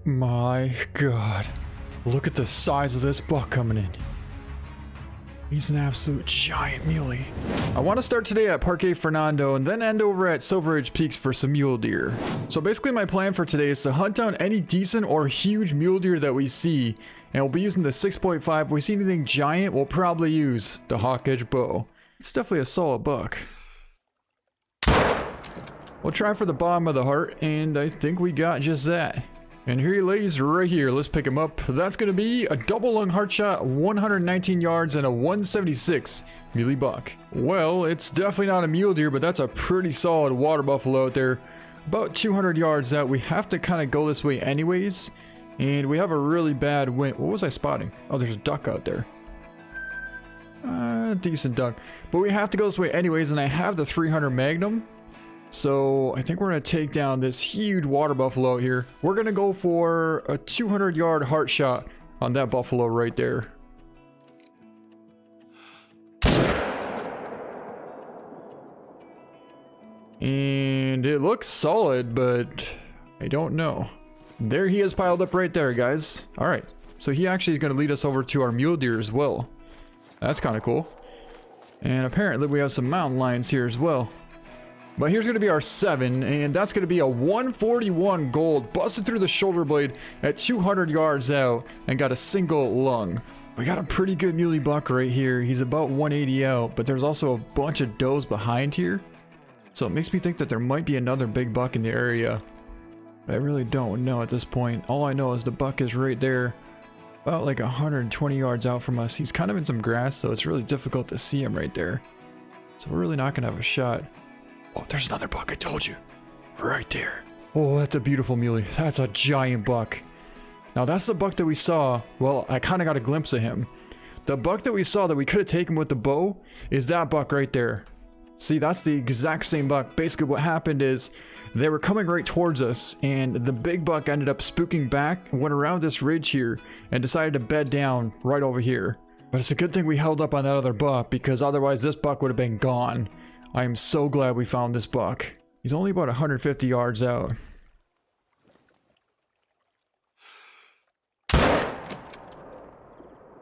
My god. Look at the size of this buck coming in. He's an absolute giant muley. I want to start today at Parque Fernando and then end over at Silver Ridge Peaks for some mule deer. So basically my plan for today is to hunt down any decent or huge mule deer that we see, and we'll be using the 6.5. If we see anything giant, we'll probably use the hawk edge bow. It's definitely a solid buck. We'll try for the bottom of the heart, and I think we got just that. And here he lays right here. Let's pick him up. That's going to be a double lung heart shot, 119 yards, and a 176 muley buck. Well, it's definitely not a mule deer, but that's a pretty solid water buffalo out there. About 200 yards out. We have to kind of go this way anyways. And we have a really bad wind. What was I spotting? Oh, there's a duck out there. Decent duck. But we have to go this way anyways, and I have the 300 Magnum. So I think we're going to take down this huge water buffalo here. We're going to go for a 200 yard heart shot on that buffalo right there. And it looks solid, but I don't know. There he is piled up right there, guys. All right. So he actually is going to lead us over to our mule deer as well. That's kind of cool. And apparently we have some mountain lions here as well. But here's going to be our 7, and that's going to be a 141 gold, busted through the shoulder blade at 200 yards out, and got a single lung. We got a pretty good muley buck right here. He's about 180 out, but there's also a bunch of does behind here. So it makes me think that there might be another big buck in the area. But I really don't know at this point. All I know is the buck is right there, about like 120 yards out from us. He's kind of in some grass, so it's really difficult to see him right there. So we're really not going to have a shot. Oh, there's another buck, I told you. Right there. Oh, that's a beautiful muley. That's a giant buck. Now, that's the buck that we saw. Well, I kind of got a glimpse of him. The buck that we saw that we could have taken with the bow is that buck right there. See, that's the exact same buck. Basically, what happened is they were coming right towards us, and the big buck ended up spooking back and went around this ridge here and decided to bed down right over here. But it's a good thing we held up on that other buck, because otherwise this buck would have been gone. I am so glad we found this buck. He's only about 150 yards out.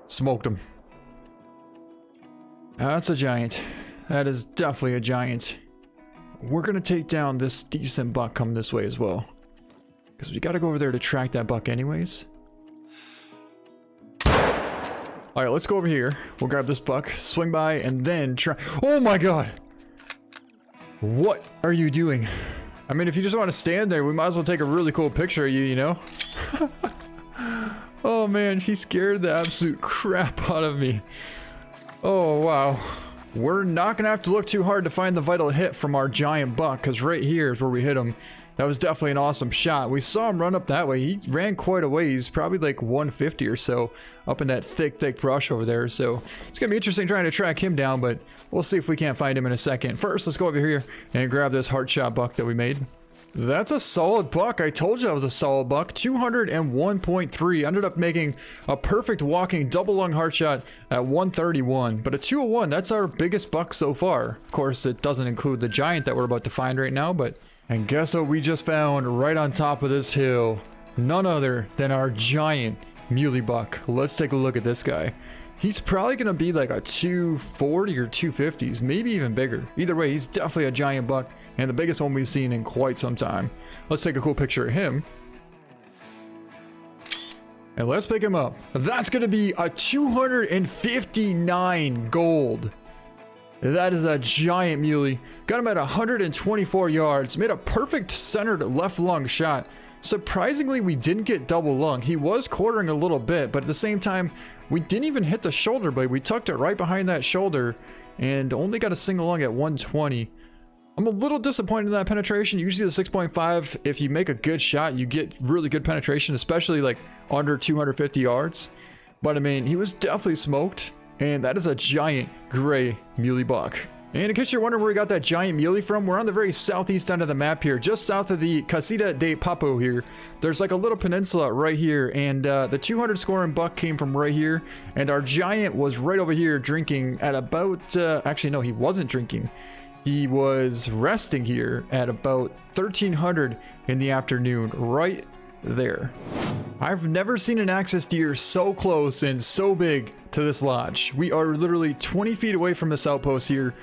Smoked him. That's a giant. That is definitely a giant. We're going to take down this decent buck coming this way as well, because we got to go over there to track that buck anyways. Alright, let's go over here. We'll grab this buck, swing by, and then try. Oh my god! What are you doing? I mean, if you just want to stand there, we might as well take a really cool picture of you, you know? Oh man, he scared the absolute crap out of me. Oh wow. We're not going to have to look too hard to find the vital hit from our giant buck, because right here is where we hit him. That was definitely an awesome shot. We saw him run up that way. He ran quite a ways, probably like 150 or so, up in that thick brush over there. So it's going to be interesting trying to track him down, but we'll see if we can't find him in a second. First, let's go over here and grab this heart shot buck that we made. That's a solid buck. I told you that was a solid buck. 201.3. Ended up making a perfect walking double lung heart shot at 131. But a 201, that's our biggest buck so far. Of course, it doesn't include the giant that we're about to find right now, but... And guess what we just found right on top of this hill? None other than our giant muley buck. Let's take a look at this guy. He's probably going to be like a 240 or 250s, maybe even bigger. Either way, he's definitely a giant buck, and the biggest one we've seen in quite some time. Let's take a cool picture of him. And let's pick him up. That's going to be a 259 gold. That is a giant muley. Got him at 124 yards. Made a perfect centered left lung shot. Surprisingly, we didn't get double lung. He was quartering a little bit, but at the same time, we didn't even hit the shoulder blade. We tucked it right behind that shoulder and only got a single lung at 120. I'm a little disappointed in that penetration. Usually the 6.5, if you make a good shot, you get really good penetration, especially like under 250 yards. But I mean, he was definitely smoked. And that is a giant gray muley buck. And in case you're wondering where we got that giant muley from, we're on the very southeast end of the map here, just south of the Casita de Papo here. There's like a little peninsula right here, and the 200 scoring buck came from right here, and our giant was right over here drinking at about, actually no, he wasn't drinking. He was resting here at about 1300 in the afternoon, right there. I've never seen an Axis deer so close and so big to this lodge. We are literally 20 feet away from this outpost here,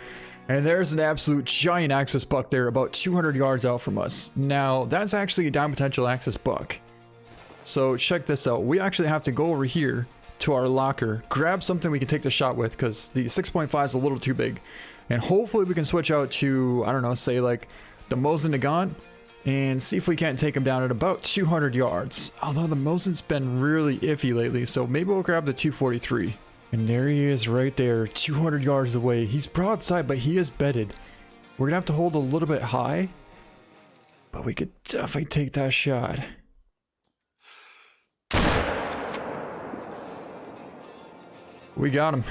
and there's an absolute giant Axis buck there about 200 yards out from us. Now, that's actually a down potential Axis buck. So check this out. We actually have to go over here to our locker, grab something we can take the shot with, because the 6.5 is a little too big. And hopefully we can switch out to, I don't know, say like the Mosin Nagant, and see if we can't take him down at about 200 yards. Although the Mosin's been really iffy lately, so maybe we'll grab the 243. And there he is right there, 200 yards away. He's broadside, but he is bedded. We're gonna have to hold a little bit high, but we could definitely take that shot. We got him.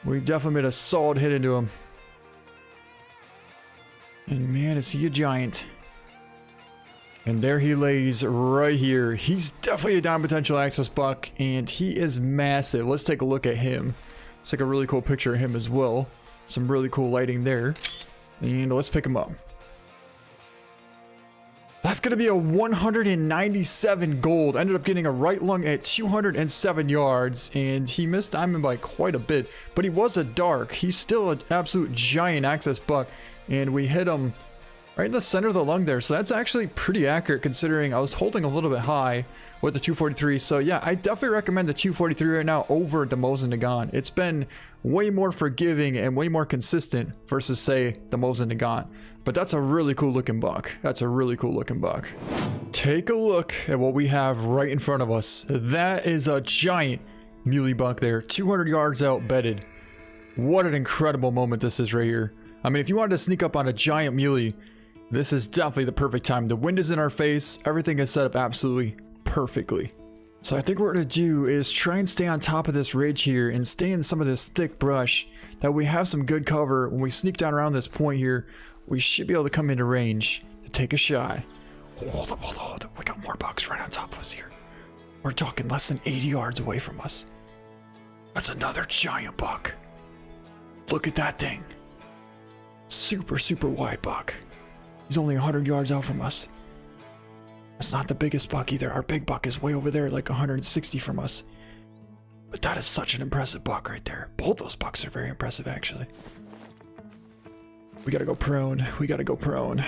We definitely made a solid hit into him. And man, is he a giant. And there he lays right here. He's definitely a down potential Axis buck, and he is massive. Let's take a look at him. Let's take a really cool picture of him as well. Some really cool lighting there. And let's pick him up. That's going to be a 197 gold. Ended up getting a right lung at 207 yards, and he missed diamond by quite a bit. But he was a dark. He's still an absolute giant Axis buck. And we hit him right in the center of the lung there. So that's actually pretty accurate considering I was holding a little bit high with the 243. So yeah, I definitely recommend the 243 right now over the Mosin Nagant. It's been way more forgiving and way more consistent versus say the Mosin Nagant. But that's a really cool looking buck. That's a really cool looking buck. Take a look at what we have right in front of us. That is a giant muley buck there, 200 yards out bedded. What an incredible moment this is right here. I mean, if you wanted to sneak up on a giant muley, this is definitely the perfect time. The wind is in our face. Everything is set up absolutely perfectly. So I think what we're going to do is try and stay on top of this ridge here and stay in some of this thick brush. That we have some good cover. When we sneak down around this point here, we should be able to come into range to take a shot. Hold up, hold up. We got more bucks right on top of us here. We're talking less than 80 yards away from us. That's another giant buck. Look at that thing. Super, super wide buck. He's only 100 yards out from us. That's not the biggest buck either. Our big buck is way over there, like 160 from us. But that is such an impressive buck right there. Both those bucks are very impressive, actually. We gotta go prone. We gotta go prone.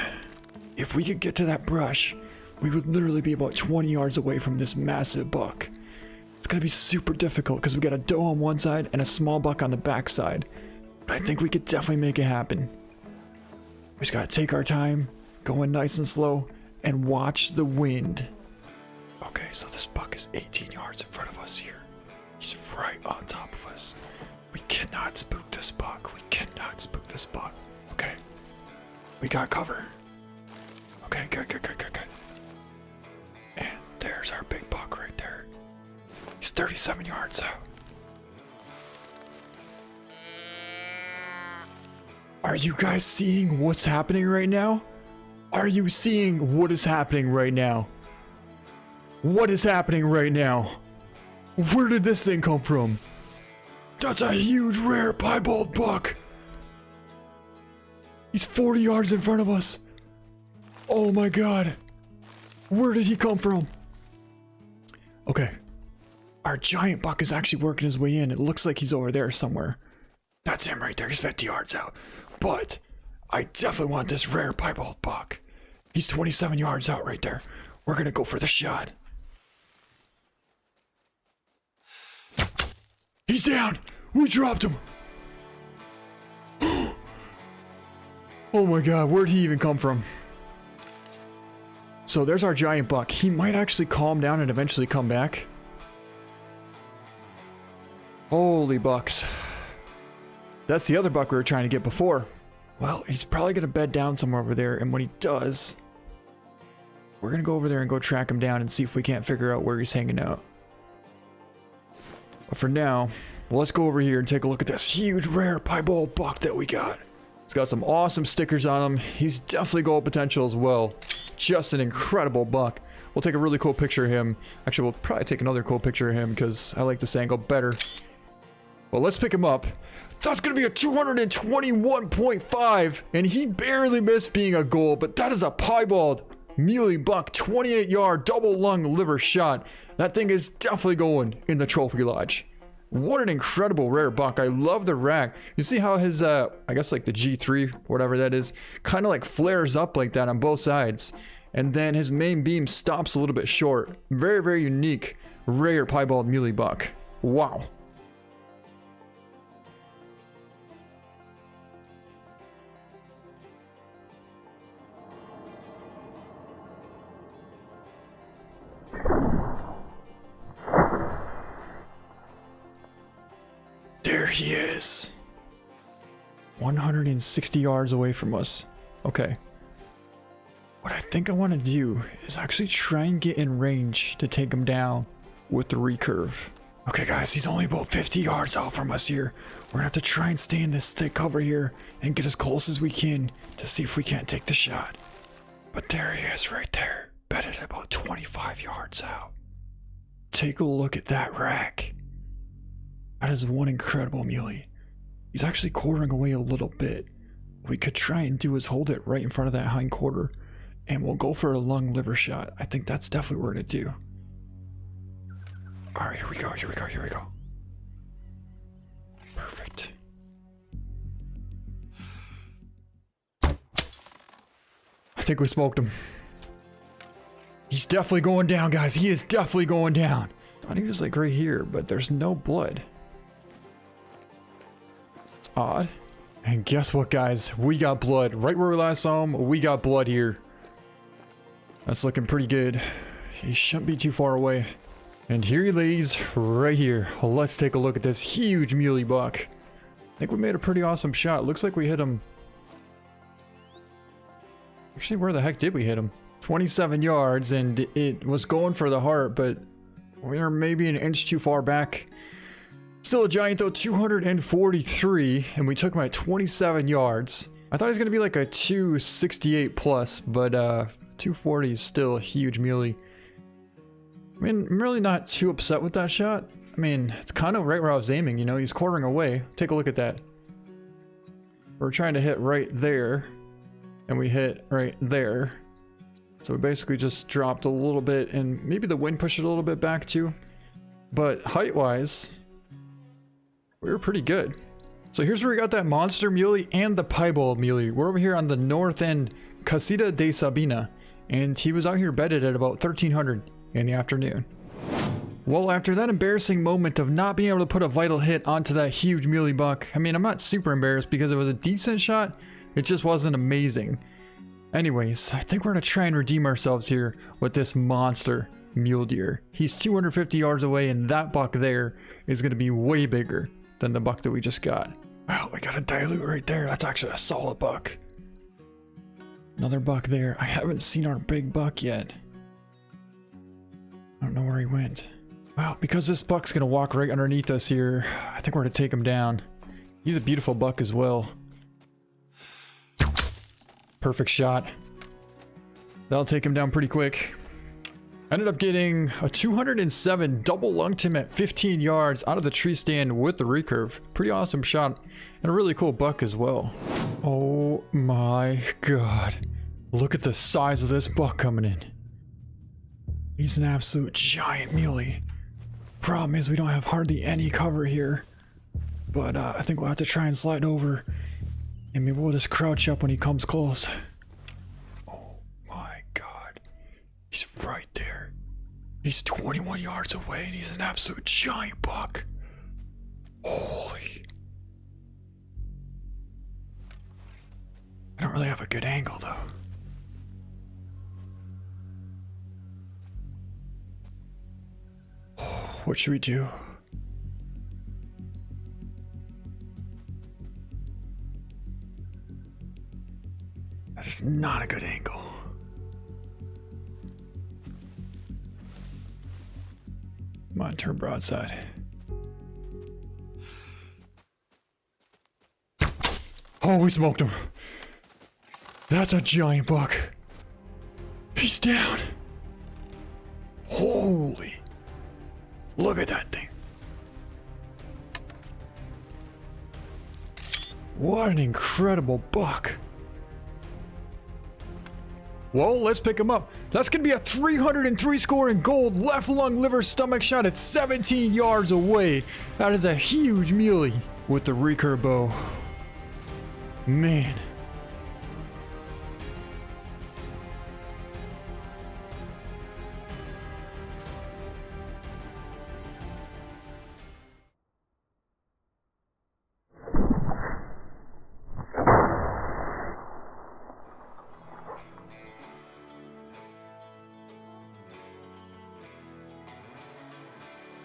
If we could get to that brush, we would literally be about 20 yards away from this massive buck. It's gonna be super difficult because we got a doe on one side and a small buck on the back side. But I think we could definitely make it happen. We just gotta take our time, going nice and slow, and watch the wind. Okay, so this buck is 18 yards in front of us here. He's right on top of us. We cannot spook this buck. We cannot spook this buck. Okay. We got cover. Okay, good. And there's our big buck right there. He's 37 yards out. Are you guys seeing what's happening right now? Are you seeing what is happening right now? What is happening right now? Where did this thing come from? That's a huge rare piebald buck. He's 40 yards in front of us. Oh my god. Where did he come from? Okay. Our giant buck is actually working his way in. It looks like he's over there somewhere. That's him right there. He's 50 yards out. But I definitely want this rare piebald buck. He's 27 yards out right there. We're gonna go for the shot. He's down. We dropped him. Oh my god, where'd he even come from? So there's our giant buck. He might actually calm down and eventually come back. Holy bucks. That's the other buck we were trying to get before. Well, he's probably going to bed down somewhere over there, and when he does, we're going to go over there and go track him down and see if we can't figure out where he's hanging out. But for now, let's go over here and take a look at this huge rare piebald buck that we got. He's got some awesome stickers on him. He's definitely gold potential as well. Just an incredible buck. We'll take a really cool picture of him. Actually, we'll probably take another cool picture of him because I like this angle better. Well, let's pick him up. That's going to be a 221.5, and he barely missed being a gold, but that is a piebald. Muley buck, 28 yard, double lung liver shot. That thing is definitely going in the trophy lodge. What an incredible rare buck. I love the rack. You see how his, I guess like the G3, whatever that is, kind of like flares up like that on both sides. And then his main beam stops a little bit short. Very, very unique, rare piebald muley buck. Wow. There he is. 160 yards away from us. Okay. What I think I want to do is actually try and get in range to take him down with the recurve. Okay guys, he's only about 50 yards out from us here. We're gonna have to try and stay in this thick cover here and get as close as we can to see if we can't take the shot. But there he is right there, bedded at about 25 yards out. Take a look at that rack. That is one incredible muley. He's actually quartering away a little bit. What we could try and do is hold it right in front of that hind quarter, and we'll go for a lung liver shot. I think that's definitely what we're gonna do. All right, here we go, here we go, here we go. Perfect. I think we smoked him. He's definitely going down, guys. He is definitely going down. I thought he was like right here, but there's no blood. It's odd. And guess what, guys? We got blood. Right where we last saw him, we got blood here. That's looking pretty good. He shouldn't be too far away. And here he lays right here. Let's take a look at this huge muley buck. I think we made a pretty awesome shot. Looks like we hit him. Actually, where the heck did we hit him? 27 yards, and it was going for the heart, but we are maybe an inch too far back. Still a giant though, 243, and we took him at 27 yards. I thought he was going to be like a 268 plus, but 240 is still a huge muley. I mean, I'm really not too upset with that shot. I mean, it's kind of right where I was aiming, you know, he's quartering away. Take a look at that. We're trying to hit right there, and we hit right there. So we basically just dropped a little bit, and maybe the wind pushed it a little bit back too. But height-wise, we were pretty good. So here's where we got that monster muley and the piebald muley. We're over here on the north end, Casita de Sabina, and he was out here bedded at about 1300 in the afternoon. Well, after that embarrassing moment of not being able to put a vital hit onto that huge muley buck, I mean, I'm not super embarrassed because it was a decent shot, it just wasn't amazing. Anyways, I think we're gonna try and redeem ourselves here with this monster mule deer. He's 250 yards away, and that buck there is gonna be way bigger than the buck that we just got. Wow, we got a dilute right there. That's actually a solid buck. Another buck there. I haven't seen our big buck yet. I don't know where he went. Wow, because this buck's gonna walk right underneath us here, I think we're gonna take him down. He's a beautiful buck as well. Perfect shot. That'll take him down pretty quick. Ended up getting a 207, double lunged him at 15 yards out of the tree stand with the recurve. Pretty awesome shot, and a really cool buck as well. Oh my god. Look at the size of this buck coming in. He's an absolute giant muley. Problem is we don't have hardly any cover here. But I think we'll have to try and slide over. And maybe we'll just crouch up when he comes close. Oh my god. He's right there. He's 21 yards away and he's an absolute giant buck. Holy. I don't really have a good angle though. What should we do? That is not a good angle. Come on, turn broadside. Oh, we smoked him. That's a giant buck. He's down. Holy. Look at that thing. What an incredible buck. Well, let's pick him up. That's going to be a 303 score in gold, left lung, liver, stomach shot at 17 yards away. That is a huge muley with the Recurve bow. Man.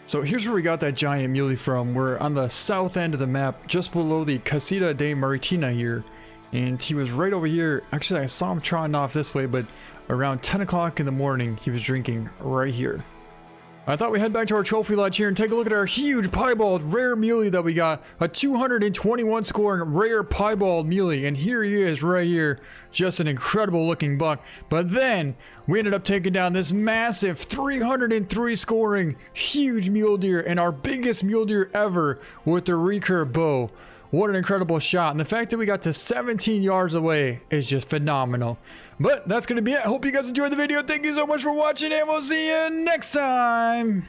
So here's where we got that giant muley from. We're on the south end of the map, just below the Casita de Maritina here. And he was right over here. Actually, I saw him trotting off this way, but around 10 o'clock in the morning, he was drinking right here. I thought we'd head back to our trophy lodge here and take a look at our huge piebald rare muley that we got. A 221 scoring rare piebald muley. And here he is right here. Just an incredible looking buck. But then we ended up taking down this massive 303 scoring huge mule deer. And our biggest mule deer ever with the Recurve bow. What an incredible shot. And the fact that we got to 17 yards away is just phenomenal. But that's going to be it. Hope you guys enjoyed the video. Thank you so much for watching, and we'll see you next time.